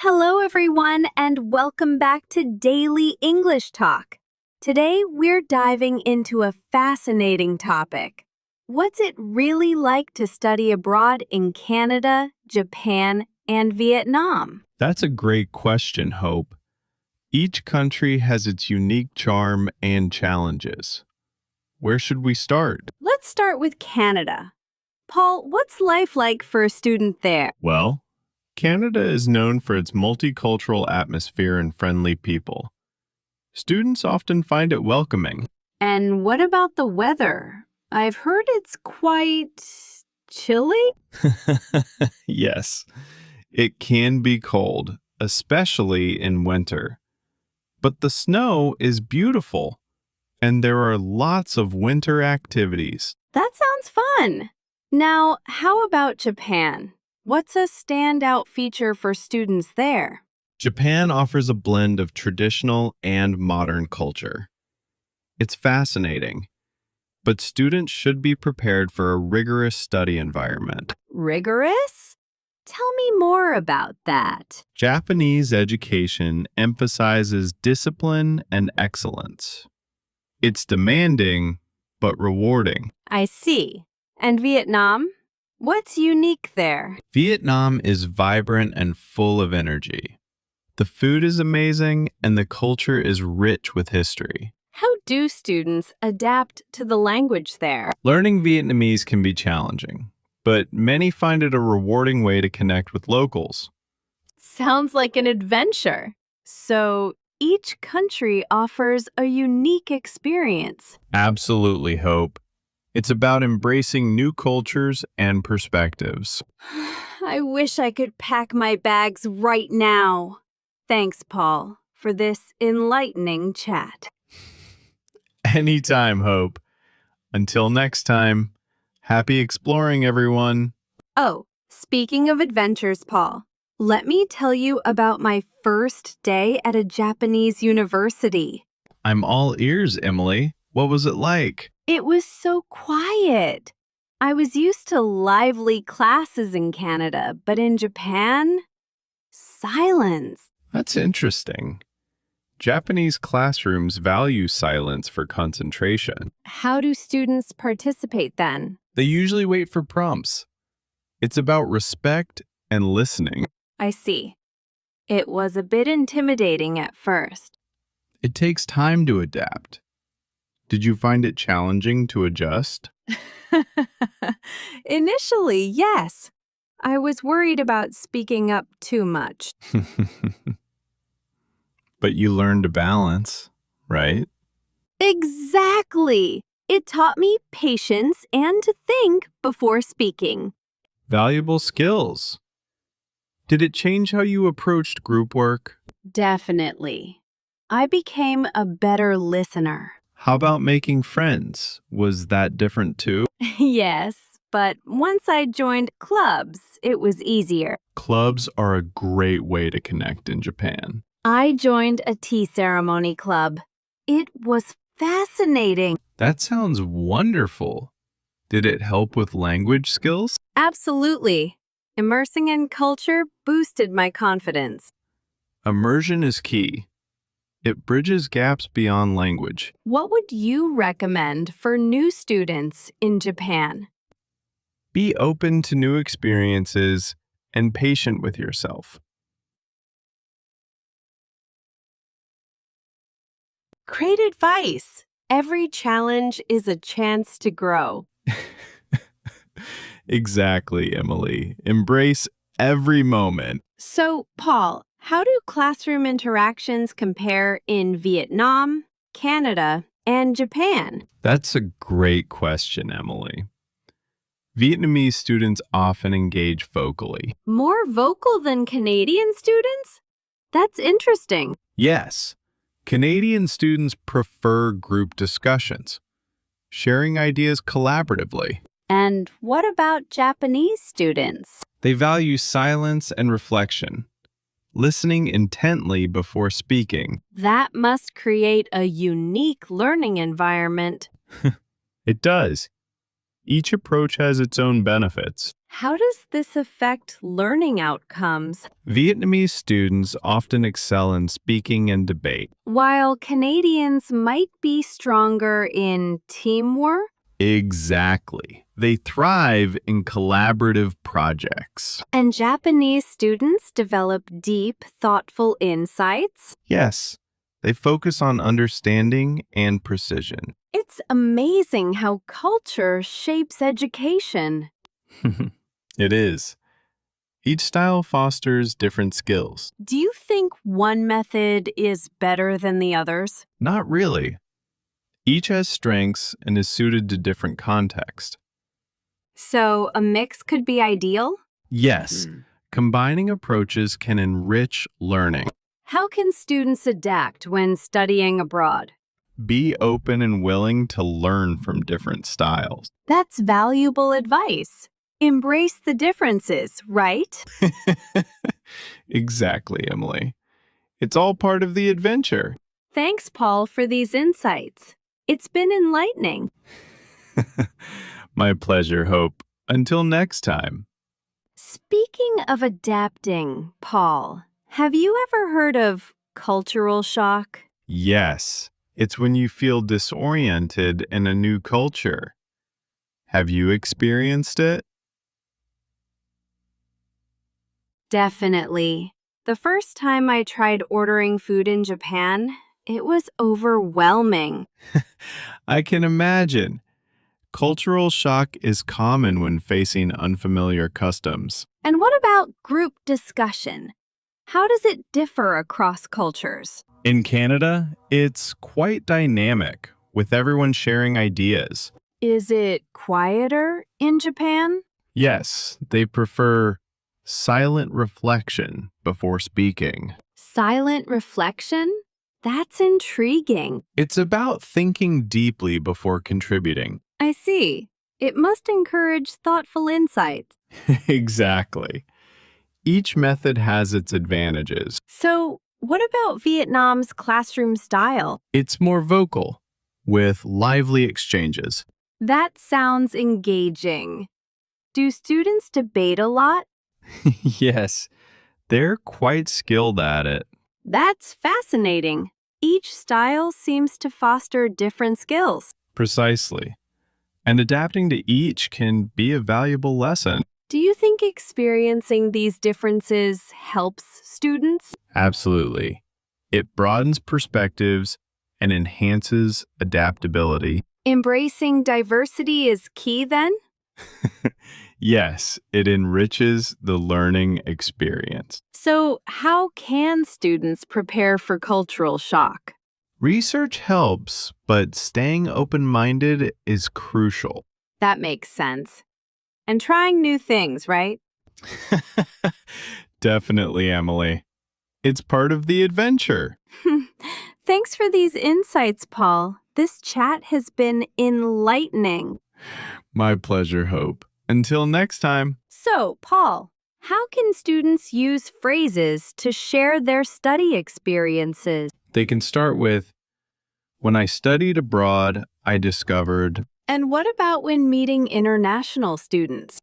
Hello, everyone, and welcome back to Daily English Talk. Today, we're diving into a fascinating topic. What's it really like to study abroad in Canada, Japan, and Vietnam? That's a great question, Hope. Each country has its unique charm and challenges. Where should we start? Let's start with Canada. Paul, what's life like for a student there? Well, Canada is known for its multicultural atmosphere and friendly people. Students often find it welcoming. And what about the weather? I've heard it's quite chilly. Yes, it can be cold, especially in winter. But the snow is beautiful, and there are lots of winter activities. That sounds fun. Now, how about Japan? What's a standout feature for students there? Japan offers a blend of traditional and modern culture. It's fascinating, but students should be prepared for a rigorous study environment. Rigorous? Tell me more about that. Japanese education emphasizes discipline and excellence. It's demanding, but rewarding. I see. And Vietnam? What's unique there? Vietnam is vibrant and full of energy. The food is amazing, and the culture is rich with history. How do students adapt to the language there? Learning Vietnamese can be challenging, but many find it a rewarding way to connect with locals. Sounds like an adventure. So, each country offers a unique experience. Absolutely, Hope. It's about embracing new cultures and perspectives. I wish I could pack my bags right now. Thanks, Paul, for this enlightening chat. Anytime, Hope. Until next time, happy exploring, everyone. Oh, speaking of adventures, Paul, let me tell you about my first day at a Japanese university. I'm all ears, Emily. What was it like? It was so quiet. I was used to lively classes in Canada, but in Japan, silence. That's interesting. Japanese classrooms value silence for concentration. How do students participate then? They usually wait for prompts. It's about respect and listening. I see. It was a bit intimidating at first. It takes time to adapt. Did you find it challenging to adjust? Initially, yes. I was worried about speaking up too much. But you learned to balance, right? Exactly. It taught me patience and to think before speaking. Valuable skills. Did it change how you approached group work? Definitely. I became a better listener. How about making friends? Was that different too? Yes, but once I joined clubs, it was easier. Clubs are a great way to connect in Japan. I joined a tea ceremony club. It was fascinating. That sounds wonderful. Did it help with language skills? Absolutely. Immersing in culture boosted my confidence. Immersion is key. It bridges gaps beyond language. What would you recommend for new students in Japan? Be open to new experiences and patient with yourself. Great advice. Every challenge is a chance to grow. Exactly, Emily. Embrace every moment. So, Paul, how do classroom interactions compare in Vietnam, Canada, and Japan? That's a great question, Emily. Vietnamese students often engage vocally. More vocal than Canadian students? That's interesting. Yes, Canadian students prefer group discussions, sharing ideas collaboratively. And what about Japanese students? They value silence and reflection, listening intently before speaking. That must create a unique learning environment. It does. Each approach has its own benefits. How does this affect learning outcomes? Vietnamese students often excel in speaking and debate. While Canadians might be stronger in teamwork? Exactly. They thrive in collaborative projects. And Japanese students develop deep, thoughtful insights? Yes, they focus on understanding and precision. It's amazing how culture shapes education. It is. Each style fosters different skills. Do you think one method is better than the others? Not really. Each has strengths and is suited to different contexts. So, a mix could be ideal? Yes, combining approaches can enrich learning. How can students adapt when studying abroad? Be open and willing to learn from different styles. That's valuable advice. Embrace the differences, right? Exactly, Emily. It's all part of the adventure. Thanks, Paul, for these insights. It's been enlightening. My pleasure, Hope. Until next time. Speaking of adapting, Paul, have you ever heard of cultural shock? Yes, it's when you feel disoriented in a new culture. Have you experienced it? Definitely. The first time I tried ordering food in Japan, it was overwhelming. I can imagine. Cultural shock is common when facing unfamiliar customs. And what about group discussion? How does it differ across cultures? In Canada, it's quite dynamic, with everyone sharing ideas. Is it quieter in Japan? Yes, they prefer silent reflection before speaking. Silent reflection? That's intriguing. It's about thinking deeply before contributing. I see. It must encourage thoughtful insights. Exactly. Each method has its advantages. So, what about Vietnam's classroom style? It's more vocal, with lively exchanges. That sounds engaging. Do students debate a lot? Yes, they're quite skilled at it. That's fascinating. Each style seems to foster different skills. Precisely. And adapting to each can be a valuable lesson. Do you think experiencing these differences helps students? Absolutely. It broadens perspectives and enhances adaptability. Embracing diversity is key then? Yes, it enriches the learning experience. So, how can students prepare for cultural shock? Research helps, but staying open-minded is crucial. That makes sense. And trying new things, right? Definitely, Emily. It's part of the adventure. Thanks for these insights, Paul. This chat has been enlightening. My pleasure, Hope. Until next time. So, Paul, how can students use phrases to share their study experiences? They can start with, when I studied abroad, I discovered. And what about when meeting international students?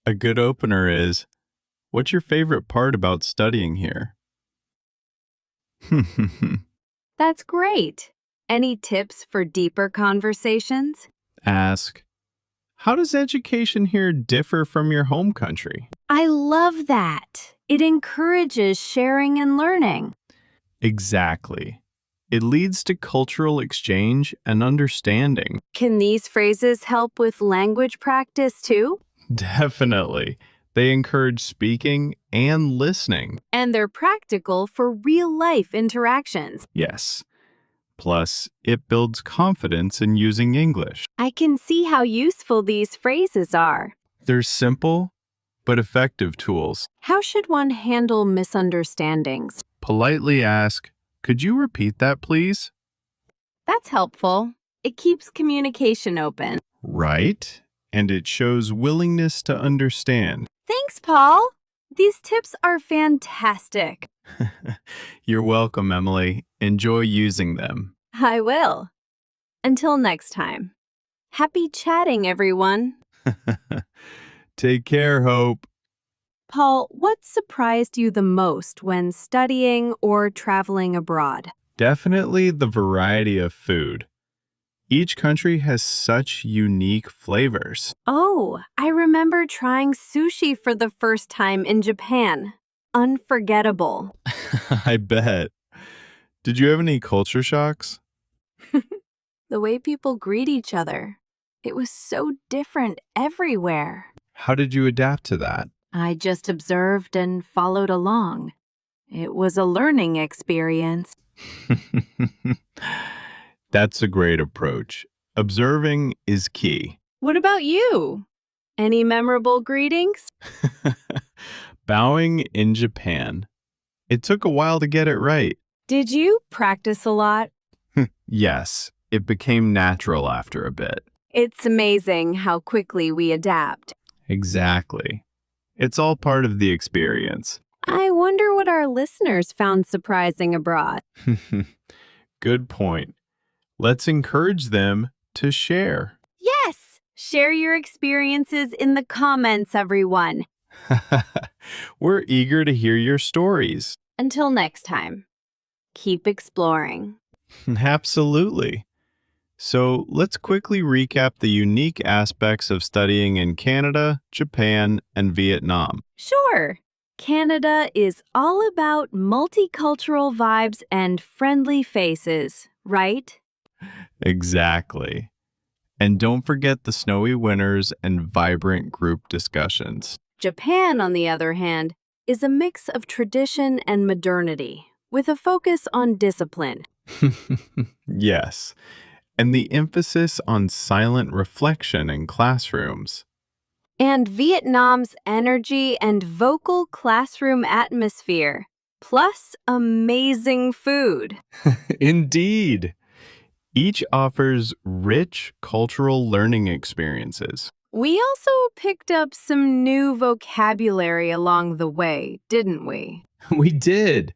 A good opener is, what's your favorite part about studying here? That's great. Any tips for deeper conversations? Ask, how does education here differ from your home country? I love that. It encourages sharing and learning. Exactly. It leads to cultural exchange and understanding. Can these phrases help with language practice too? Definitely. They encourage speaking and listening. And they're practical for real-life interactions. Yes. Plus, it builds confidence in using English. I can see how useful these phrases are. They're simple but effective tools. How should one handle misunderstandings? Politely ask, could you repeat that, please? That's helpful. It keeps communication open. Right. And it shows willingness to understand. Thanks, Paul. These tips are fantastic. You're welcome, Emily. Enjoy using them. I will. Until next time. Happy chatting, everyone. Take care, Hope. Paul, what surprised you the most when studying or traveling abroad? Definitely the variety of food. Each country has such unique flavors. Oh, I remember trying sushi for the first time in Japan. Unforgettable. I bet. Did you have any culture shocks? The way people greet each other. It was so different everywhere. How did you adapt to that? I just observed and followed along. It was a learning experience. That's a great approach. Observing is key. What about you? Any memorable greetings? Bowing in Japan. It took a while to get it right. Did you practice a lot? Yes, it became natural after a bit. It's amazing how quickly we adapt. Exactly. It's all part of the experience. I wonder what our listeners found surprising abroad. Good point. Let's encourage them to share. Yes! Share your experiences in the comments, everyone. We're eager to hear your stories. Until next time, keep exploring. Absolutely. So let's quickly recap the unique aspects of studying in Canada, Japan, and Vietnam. Sure. Canada is all about multicultural vibes and friendly faces, right? Exactly. And don't forget the snowy winters and vibrant group discussions. Japan, on the other hand, is a mix of tradition and modernity, with a focus on discipline. Yes. And the emphasis on silent reflection in classrooms. And Vietnam's energy and vocal classroom atmosphere, plus amazing food. Indeed. Each offers rich cultural learning experiences. We also picked up some new vocabulary along the way, didn't we? We did.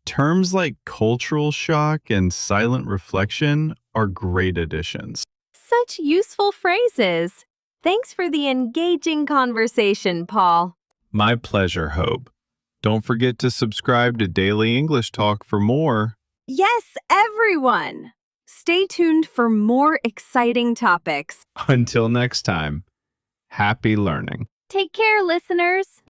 Terms like cultural shock and silent reflection are great additions. Such useful phrases. Thanks for the engaging conversation, Paul. My pleasure, Hope. Don't forget to subscribe to Daily English Talk for more. Yes, everyone! Stay tuned for more exciting topics. Until next time, happy learning. Take care, listeners.